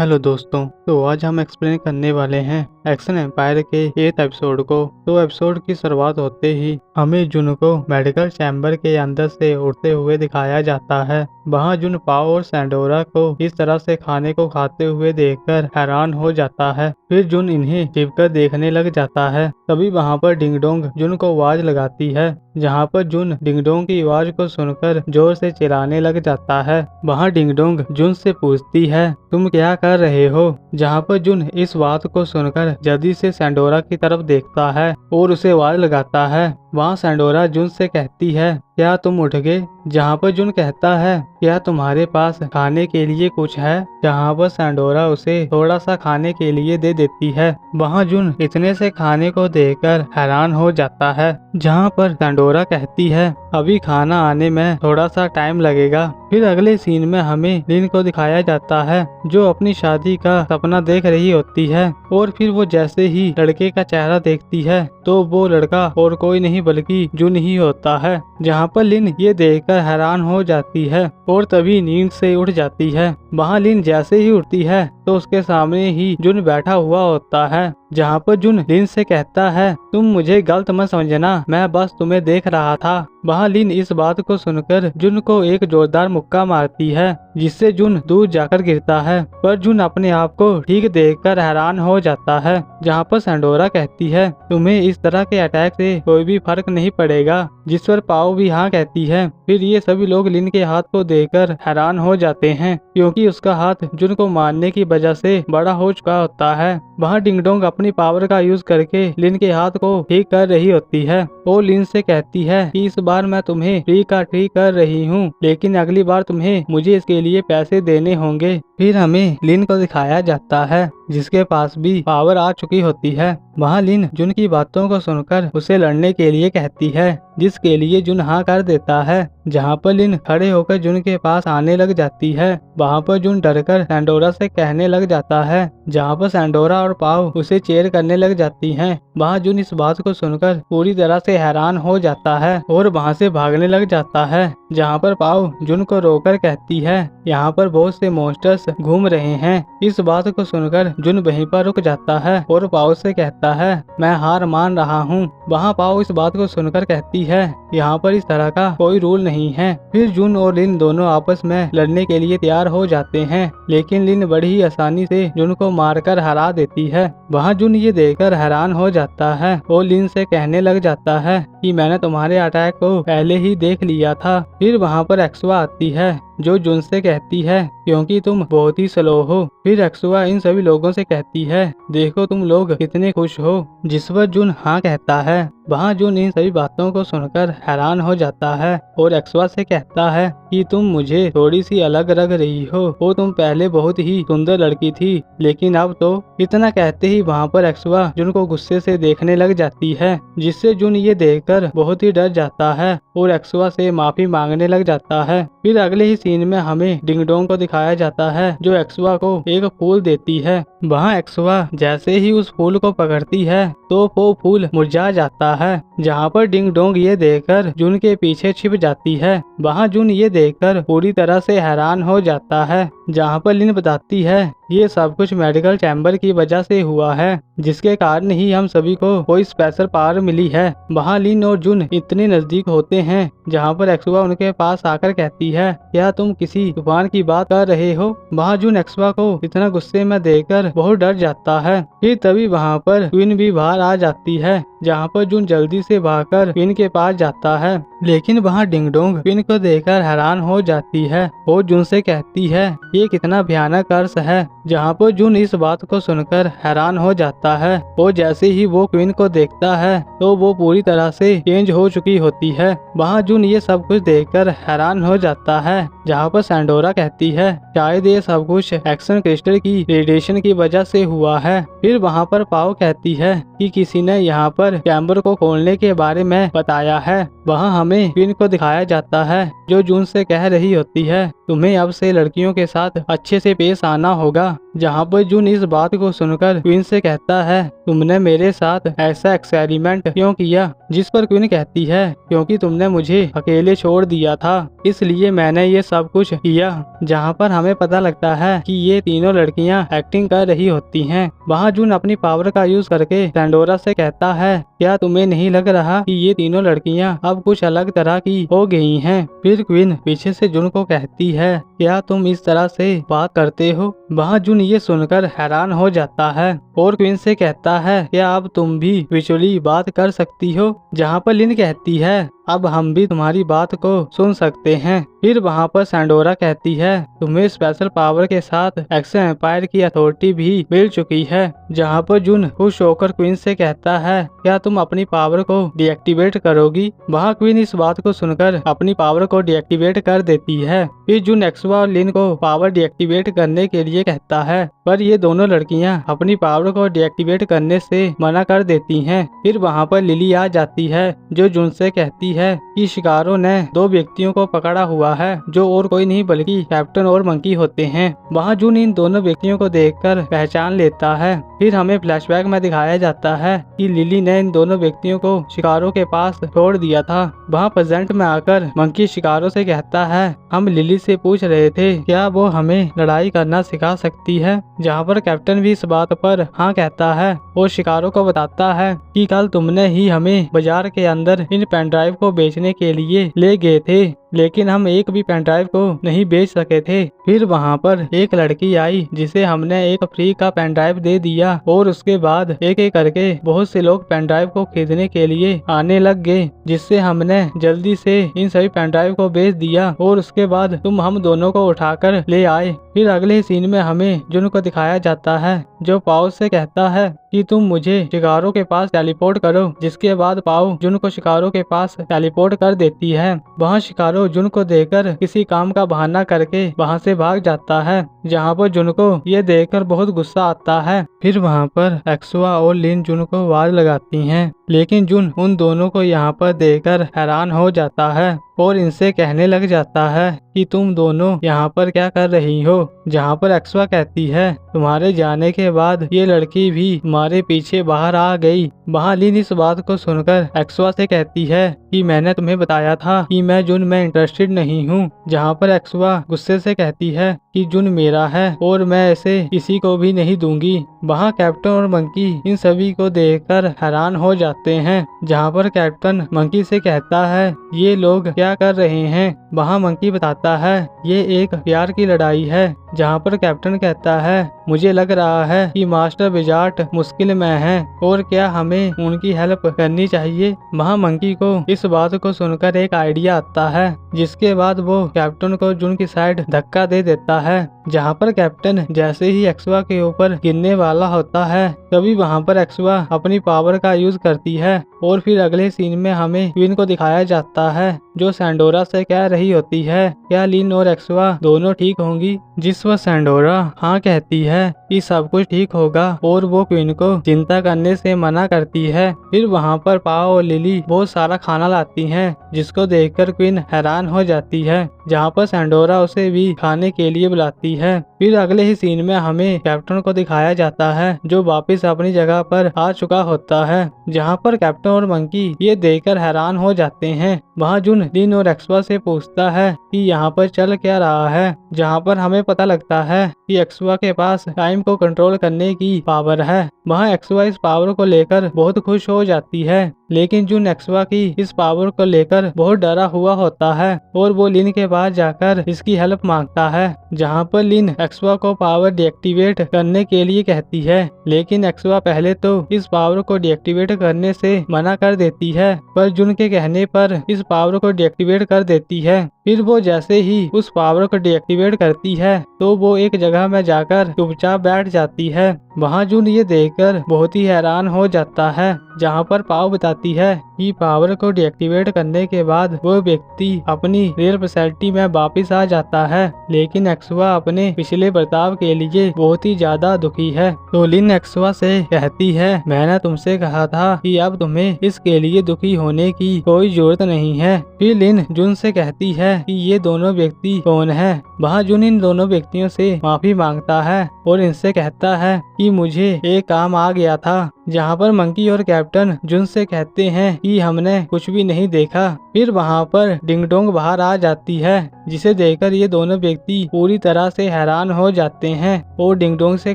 Hello दोस्तों, तो आज हम एक्सप्लेन करने वाले हैं एक्शन एम्पायर के 8th एपिसोड को। तो एपिसोड की शुरुआत होते ही हमें जुन को मेडिकल चैम्बर के अंदर से उड़ते हुए दिखाया जाता है। वहाँ जुन पाओ और सैंडोरा को इस तरह से खाने को खाते हुए देखकर हैरान हो जाता है। फिर जुन इन्हें छिपकर देखने लग जाता है। तभी वहाँ पर डिंगडोंग जुन को आवाज लगाती है, जहाँ पर जुन डिंगडोंग की आवाज को सुनकर जोर से चिल्लाने लग जाता है। वहाँ डिंगडोंग जुन से पूछती है, तुम क्या कर रहे हो? जहाँ पर जुन इस बात को सुनकर जल्दी से सैंडोरा की तरफ देखता है और उसे आवाज लगाता है। वहाँ सैंडोरा जुन से कहती है, क्या तुम उठ गए? जहाँ पर जुन कहता है, क्या तुम्हारे पास खाने के लिए कुछ है? जहाँ पर सैंडोरा उसे थोड़ा सा खाने के लिए दे देती है। वहाँ जुन इतने से खाने को देखकर हैरान हो जाता है। जहाँ पर सैंडोरा कहती है, अभी खाना आने में थोड़ा सा टाइम लगेगा। फिर अगले सीन में हमें लिन को दिखाया जाता है, जो अपनी शादी का सपना देख रही होती है। और फिर वो जैसे ही लड़के का चेहरा देखती है तो वो लड़का और कोई नहीं बल्कि जुन ही होता है। जहाँ पर लिन ये देखकर हैरान हो जाती है और तभी नींद से उठ जाती है। वहाँ लिन जैसे ही उठती है तो उसके सामने ही जुन बैठा हुआ होता है। जहाँ पर जुन लिन से कहता है, तुम मुझे गलत मत समझना, मैं बस तुम्हें देख रहा था। वहाँ लिन इस बात को सुनकर जुन को एक जोरदार मुक्का मारती है, जिससे जुन दूर जाकर गिरता है। पर जुन अपने आप को ठीक देखकर हैरान हो जाता है। जहाँ पर सैंडोरा कहती है, तुम्हें इस तरह के अटैक से कोई भी फर्क नहीं पड़ेगा, जिस पर पाओ भी हाँ कहती है। फिर ये सभी लोग लिन के हाथ को देखकर हैरान हो जाते हैं, क्योंकि उसका हाथ जुन को मारने की वजह से बड़ा हो चुका होता है। वहाँ डिंगडोंग अपनी पावर का यूज करके लिन के हाथ को ठीक कर रही होती है और लिन से कहती है कि इस बार मैं तुम्हें ठीक कर रही हूँ, लेकिन अगली बार तुम्हें मुझे इसके लिए पैसे देने होंगे। फिर हमें लिन को दिखाया जाता है, जिसके पास भी पावर आ चुकी होती है। वहाँ लिन जुन की बातों को सुनकर उसे लड़ने के लिए कहती है, जिसके लिए जुन हाँ कर देता है। जहाँ पर लिन खड़े होकर जुन के पास आने लग जाती है, वहाँ पर जुन डरकर सैंडोरा से कहने लग जाता है। जहाँ पर सैंडोरा और पाओ उसे चेयर करने लग जाती हैं। वहाँ जुन इस बात को सुनकर पूरी तरह से हैरान हो जाता है और वहाँ से भागने लग जाता है। जहाँ पर पाओ जुन को रोककर कहती है, यहाँ पर बहुत से मॉन्स्टर्स घूम रहे हैं। इस बात को सुनकर जुन वहीं पर रुक जाता है और पाओ से कहता है, मैं हार मान रहा हूँ। वहाँ पाओ इस बात को सुनकर कहती है, यहाँ पर इस तरह का कोई रूल नहीं है। फिर जुन और लिन दोनों आपस में लड़ने के लिए तैयार हो जाते हैं, लेकिन लिन बड़ी ही आसानी से जुन को मारकर हरा देती है। वहाँ जुन ये देखकर हैरान हो जाता है और लिन से कहने लग जाता है कि मैंने तुम्हारे अटैक को पहले ही देख लिया था। फिर वहाँ पर एक्सवा आती है, जो जुन से कहती है, क्योंकि तुम बहुत ही स्लो हो। फिर एक्सवा इन सभी लोगों से कहती है, देखो तुम लोग कितने खुश हो। जिस पर जुन हाँ कहता है। वहाँ जुन इन सभी बातों को सुनकर हैरान हो जाता है और एक्सवा से कहता है कि तुम मुझे थोड़ी सी अलग लग रही हो और तुम पहले बहुत ही सुंदर लड़की थी, लेकिन अब तो। इतना कहते ही वहाँ पर एक्सवा जुन को गुस्से से देखने लग जाती है, जिससे जुन ये देखकर बहुत ही डर जाता है और एक्सवा से माफी मांगने लग जाता है। फिर अगले ही सीन में हमें डिंगडोंग को दिखाया जाता है, जो एक्सवा को एक फूल देती है। वहाँ एक्सवा जैसे ही उस फूल को पकड़ती है तो वो फूल मुरझा जाता है। जहाँ पर डिंगडोंग ये देखकर जुन के पीछे छिप जाती है। वहाँ जुन ये देखकर पूरी तरह से हैरान हो जाता है। जहाँ पर लिन बताती है, ये सब कुछ मेडिकल चैम्बर की वजह से हुआ है, जिसके कारण ही हम सभी को कोई स्पेशल पावर मिली है। वहाँ लिन और जुन इतने नजदीक होते हैं, जहाँ पर एक्सवा उनके पास आकर कहती है, क्या तुम किसी तूफान की बात कर रहे हो? वहाँ जुन एक्सवा को इतना गुस्से में देखकर बहुत डर जाता है। फिर तभी वहाँ पर क्वीन भी बाहर आ जाती है, जहाँ पर जुन जल्दी से भागकर क्वीन के पास जाता है, लेकिन वहाँ डिंगडोंग क्वीन को देखकर हैरान हो जाती है और जुन से कहती है, ये कितना भयानक कर्स है। जहाँ पर जुन इस बात को सुनकर हैरान हो जाता है और जैसे ही वो क्वीन को देखता है तो वो पूरी तरह से चेंज हो चुकी होती है। वहाँ जुन ये सब कुछ देखकर हैरान हो जाता है। जहाँ पर सैंडोरा कहती है, शायद ये सब कुछ एक्शन क्रिस्टल की रेडिएशन की वजह से हुआ है। फिर वहाँ पर पाओ कहती है कि किसी ने यहाँ पर चैम्बर को खोलने के बारे में बताया है। वहाँ हमें क्वीन को दिखाया जाता है, जो जुन से कह रही होती है, तुम्हें अब से लड़कियों के साथ अच्छे से पेश आना होगा। जहाँ पर जुन इस बात को सुनकर क्वीन से कहता है, तुमने मेरे साथ ऐसा एक्सपेरिमेंट क्यों किया? जिस पर क्वीन कहती है, क्योंकि तुमने मुझे अकेले छोड़ दिया था, इसलिए मैंने ये सब कुछ किया। जहाँ पर हमें पता लगता है कि ये तीनों लड़कियाँ एक्टिंग कर रही होती हैं। वहाँ जुन अपनी पावर का यूज करके सैंडोरा से कहता है, क्या तुम्हें नहीं लग रहा कि ये तीनों लड़कियाँ अब कुछ अलग तरह की हो गई हैं? फिर क्वीन पीछे से जुन को कहती है, क्या तुम इस तरह से बात करते हो? वहाँ जुन ये सुनकर हैरान हो जाता है और क्वीन से कहता है, क्या अब तुम भी विजुअली बात कर सकती हो? जहाँ पर लिन कहती है, अब हम भी तुम्हारी बात को सुन सकते हैं। फिर वहाँ पर सैंडोरा कहती है, तुम्हें स्पेशल पावर के साथ एक्सन एम्पायर की अथॉरिटी भी मिल चुकी है। जहाँ पर जुन खुश होकर क्वीन से कहता है, क्या तुम अपनी पावर को डीएक्टिवेट करोगी? वहाँ क्वीन इस बात को सुनकर अपनी पावर को डीएक्टिवेट कर देती है। फिर जुन एक्सवा और लिन को पावर डीएक्टिवेट करने के लिए कहता है, पर ये दोनों लड़कियाँ अपनी पावर को डीएक्टिवेट करने से मना कर देती हैं। फिर वहाँ पर लिली आ जाती है, जो जुन से कहती है कि शिकारों ने दो व्यक्तियों को पकड़ा हुआ है, जो और कोई नहीं बल्कि कैप्टन और मंकी होते हैं। वहाँ जुन इन दोनों व्यक्तियों को देखकर पहचान लेता है। फिर हमें फ्लैशबैक में दिखाया जाता है कि लिली ने इन दोनों व्यक्तियों को शिकारों के पास छोड़ दिया था। वहाँ प्रेजेंट में आकर मंकी शिकारों से कहता है, हम लिली से पूछ रहे थे क्या वो हमें लड़ाई करना सिखा सकती है? जहाँ पर कैप्टन भी इस बात पर हाँ कहता है और शिकारों को बताता है कि कल तुमने ही हमें बाजार के अंदर इन पेन ड्राइव को बेचने के लिए ले गए थे, लेकिन हम एक भी पेन ड्राइव को नहीं बेच सके थे। फिर वहाँ पर एक लड़की आई जिसे हमने एक फ्री का पेन ड्राइव दे दिया और उसके बाद एक एक करके बहुत से लोग पेन ड्राइव को खरीदने के लिए आने लग गए, जिससे हमने जल्दी से इन सभी पेन ड्राइव को बेच दिया और उसके बाद तुम हम दोनों को उठाकर ले आए। फिर अगले सीन में हमें जुन को दिखाया जाता है, जो पाओ से कहता है कि तुम मुझे शिकारों के पास टेलीपोर्ट करो, जिसके बाद पाओ जुन को शिकारों के पास टेलीपोर्ट कर देती है। वहाँ शिकारो जुन को देखकर किसी काम का बहाना करके वहाँ से भाग जाता है, जहाँ पर जुन को ये देखकर बहुत गुस्सा आता है। फिर वहाँ पर एक्सवा और लिन जुन को आवाज लगाती हैं, लेकिन जुन उन दोनों को यहाँ पर देखकर हैरान हो जाता है और इनसे कहने लग जाता है कि तुम दोनों यहाँ पर क्या कर रही हो? जहाँ पर एक्सवा कहती है, तुम्हारे जाने के बाद ये लड़की भी हमारे पीछे बाहर आ गई। वहाँ लिन इस बात को सुनकर एक्सवा से कहती है कि मैंने तुम्हें बताया था कि मैं जुन में इंटरेस्टेड नहीं हूँ। जहाँ पर एक्सवा गुस्से से कहती है कि जुन मेरा है और मैं इसे किसी को भी नहीं दूंगी। वहाँ कैप्टन और मंकी इन सभी को देखकर हैरान हो जाते हैं। जहाँ पर कैप्टन मंकी से कहता है, ये लोग क्या कर रहे हैं? वहाँ मंकी बताता है, ये एक प्यार की लड़ाई है। जहाँ पर कैप्टन कहता है, मुझे लग रहा है कि मास्टर विजार्ट मुश्किल में हैं और क्या हमें उनकी हेल्प करनी चाहिए। वहाँ मंकी को इस बात को सुनकर एक आइडिया आता है, जिसके बाद वो कैप्टन को जुन की साइड धक्का दे देता है। जहाँ पर कैप्टन जैसे ही एक्सवा के ऊपर गिरने वाला होता है, तभी वहाँ पर एक्सवा अपनी पावर का यूज करती है और फिर अगले सीन में हमें क्वीन को दिखाया जाता है, जो सैंडोरा से कह रही होती है, क्या लिन और एक्सवा दोनों ठीक होंगी? जिस वह सैंडोरा हाँ कहती है कि सब कुछ ठीक होगा और वो क्वीन को चिंता करने से मना करती है। फिर वहाँ पर पाओ और लिली बहुत सारा खाना लाती हैं, जिसको देखकर क्वीन हैरान हो जाती है। जहाँ पर सैंडोरा उसे भी खाने के लिए बुलाती है। फिर अगले ही सीन में हमें कैप्टन को दिखाया जाता है, जो वापस अपनी जगह पर आ चुका होता है। जहाँ पर कैप्टन और मंकी ये देखकर हैरान हो जाते हैं। वहाँ जुन लिन और एक्सवा से पूछता है कि यहाँ पर चल क्या रहा है। जहाँ पर हमें पता लगता है कि एक्सवा के पास टाइम को कंट्रोल करने की पावर है। वहाँ एक्सवा इस पावर को लेकर बहुत खुश हो जाती है, लेकिन जुन एक्सवा की इस पावर को लेकर बहुत डरा हुआ होता है और वो लिन के पास जाकर इसकी हेल्प मांगता है। जहाँ पर लिन एक्सवा को पावर डीएक्टिवेट करने के लिए कहती है, लेकिन एक्सवा पहले तो इस पावर को डीएक्टिवेट करने से मना कर देती है, पर जुन के कहने पर इस पावर को डीएक्टिवेट कर देती है। फिर वो जैसे ही उस पावर को डीएक्टिवेट करती है, तो वो एक जगह में जाकर चुपचाप बैठ जाती है। वहाँ जुन ये देखकर बहुत ही हैरान हो जाता है। जहाँ पर पाव बताती बताती है कि पावर को डीएक्टिवेट करने के बाद वो व्यक्ति अपनी रियल पर्सनैलिटी में वापिस आ जाता है, लेकिन एक्सवा अपने पिछले बर्ताव के लिए बहुत ही ज्यादा दुखी है। तो लिन एक्सवा से कहती है, मैंने तुमसे कहा था कि अब तुम्हें इसके लिए दुखी होने की कोई जरूरत नहीं है। फिर लिन जुन से कहती है कि ये दोनों व्यक्ति कौन है। वहाँ जुन इन दोनों व्यक्तियों से माफी मांगता है और इनसे कहता है कि मुझे एक काम आ गया था, जहाँ पर मंकी और कैप्टन जुन से कहते हैं कि हमने कुछ भी नहीं देखा। फिर वहाँ पर डिंगडोंग बाहर आ जाती है, जिसे देखकर ये दोनों व्यक्ति पूरी तरह से हैरान हो जाते हैं और डिंगडोंग से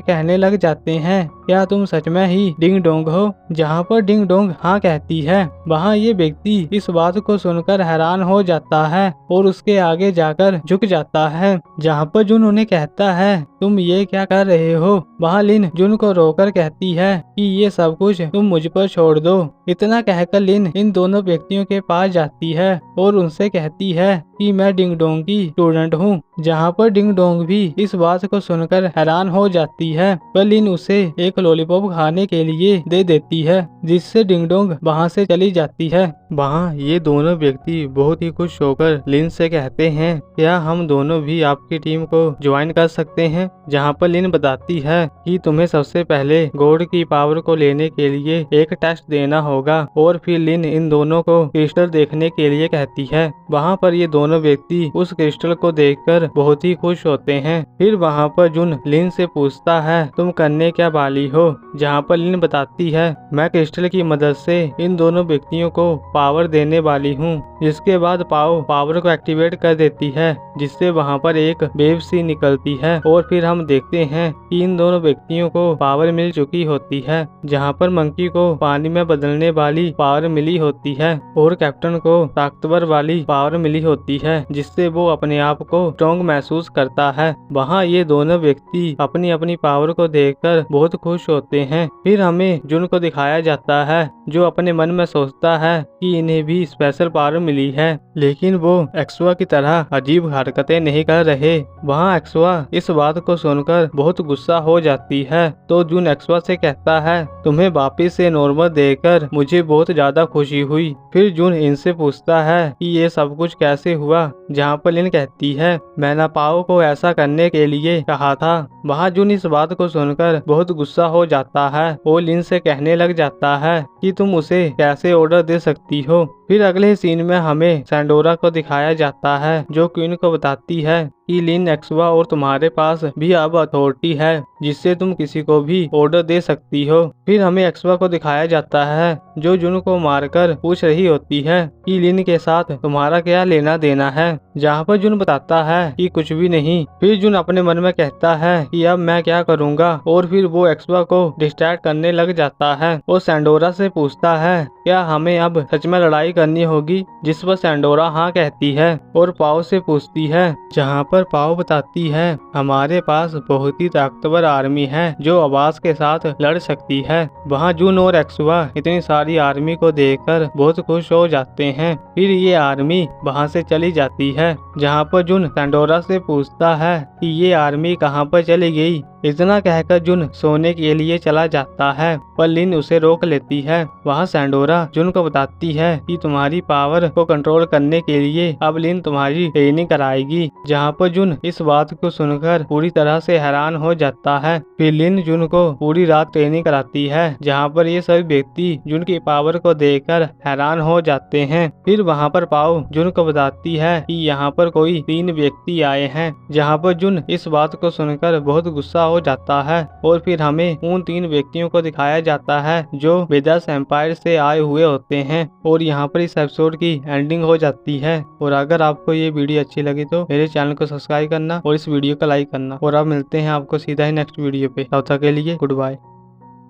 कहने लग जाते हैं, क्या तुम सच में ही डिंगडोंग हो? जहाँ पर डिंगडोंग हाँ कहती है। वहाँ ये व्यक्ति इस बात को सुनकर हैरान हो जाता है और उसके आगे जाकर झुक जाता है, जहाँ पर जुन उन्हें कहता है, तुम ये क्या कर रहे हो? वहाँ लिन जुन को रोकर कहती है कि ये सब कुछ तुम मुझ पर छोड़ दो। इतना कहकर लिन इन दोनों व्यक्तियों के पास जाती है और उनसे कहती है कि मैं डिंगडोंग की स्टूडेंट हूँ, जहाँ पर डिंगडोंग भी इस बात को सुनकर हैरान हो जाती है। पर लिन उसे एक लॉलीपॉप खाने के लिए दे देती है, जिससे डिंगडोंग वहाँ से चली जाती है। वहाँ ये दोनों व्यक्ति बहुत ही खुश होकर लिन से कहते हैं, क्या हम दोनों भी आपकी टीम को ज्वाइन कर सकते हैं? जहाँ पर लिन बताती है कि तुम्हें सबसे पहले गॉड की पावर को लेने के लिए एक टेस्ट देना होगा और फिर लिन इन दोनों को क्रिस्टल देखने के लिए कहती है। वहाँ पर ये दोनों व्यक्ति उस क्रिस्टल को देखकर बहुत ही खुश होते हैं। फिर वहाँ पर जुन लिन से पूछता है, तुम करने क्या वाली हो? जहाँ पर लिन बताती है, मैं क्रिस्टल की मदद से इन दोनों व्यक्तियों को पावर देने वाली हूँ। जिसके बाद पाओ पावर को एक्टिवेट कर देती है, जिससे वहाँ पर एक वेव सी निकलती है और फिर हम देखते हैं कि इन दोनों व्यक्तियों को पावर मिल चुकी होती है। जहाँ पर मंकी को पानी में बदलने वाली पावर मिली होती है और कैप्टन को ताकतवर वाली पावर मिली होती है, जिससे वो अपने आप को स्ट्रॉन्ग महसूस करता है। वहाँ ये दोनों व्यक्ति अपनी अपनी पावर को देखकर बहुत खुश होते हैं। फिर हमें जुन को दिखाया जाता है, जो अपने मन में सोचता है कि इन्हें भी स्पेशल पावर मिली है, लेकिन वो एक्सवा की तरह अजीब हरकतें नहीं कर रहे। वहाँ एक्सवा इस बात को सुनकर बहुत गुस्सा हो जाती है, तो जुन एक्सवा से कहता है, तुम्हें वापिस से नॉर्मल देखकर मुझे बहुत ज्यादा खुशी हुई। फिर जुन इनसे पूछता है कि ये सब कुछ कैसे हुआ, जहाँ पर लिन कहती है, मैंने पाओ को ऐसा करने के लिए कहा था। वहाँ जुन इस बात को सुनकर बहुत गुस्सा हो जाता है और लिन से कहने लग जाता है कि तुम उसे कैसे ऑर्डर दे सकती हो। फिर अगले सीन में हमें सैंडोरा को दिखाया जाता है, जो क्वीन को बताती है कि लिन एक्सवा और तुम्हारे पास भी अब अथॉरिटी है, जिससे तुम किसी को भी ऑर्डर दे सकती हो। फिर हमें एक्सवा को दिखाया जाता है, जो जुन को मारकर पूछ रही होती है कि लिन के साथ तुम्हारा क्या लेना देना है, जहाँ पर जुन बताता है कि कुछ भी नहीं। फिर जुन अपने मन में कहता है कि अब मैं क्या करूँगा, और फिर वो एक्सवा को डिस्ट्रैक्ट करने लग जाता है और सैंडोरा से पूछता है, क्या हमें अब सच में लड़ाई करनी होगी? जिस पर सैंडोरा हाँ कहती है और पाओ से पूछती है, जहाँ पर पाओ बताती है, हमारे पास बहुत ही ताकतवर आर्मी है जो आवाज के साथ लड़ सकती है। वहाँ जुन और एक्सवा इतनी सारी आर्मी को देखकर बहुत खुश हो जाते हैं। फिर ये आर्मी वहाँ से चली जाती है, जहाँ पर जुन सैंडोरा से पूछता है कि ये आर्मी कहाँ पर चली गई। इतना कहकर जुन सोने के लिए चला जाता है, पर लिन उसे रोक लेती है। वहाँ सैंडोरा जुन को बताती है कि तुम्हारी पावर को कंट्रोल करने के लिए अब लिन तुम्हारी ट्रेनिंग कराएगी, जहाँ पर जुन इस बात को सुनकर पूरी तरह से हैरान हो जाता है। फिर लिन जुन को पूरी रात ट्रेनिंग कराती है, जहाँ पर ये सभी व्यक्ति जुन की पावर को देखकर हैरान हो जाते हैं। फिर वहाँ पर पाओ जुन को बताती है कि यहाँ पर कोई 3 व्यक्ति आए हैं, जहाँ पर जुन इस बात को सुनकर बहुत गुस्सा हो जाता है और फिर हमें उन 3 व्यक्तियों को दिखाया जाता है जो वेदास एम्पायर से आए हुए होते हैं। और यहाँ पर इस एपिसोड की एंडिंग हो जाती है। और अगर आपको ये वीडियो अच्छी लगी तो मेरे चैनल को सब्सक्राइब करना और इस वीडियो को लाइक करना। और अब मिलते हैं आपको सीधा ही नेक्स्ट वीडियो पे। तब तक के लिए गुड बाय।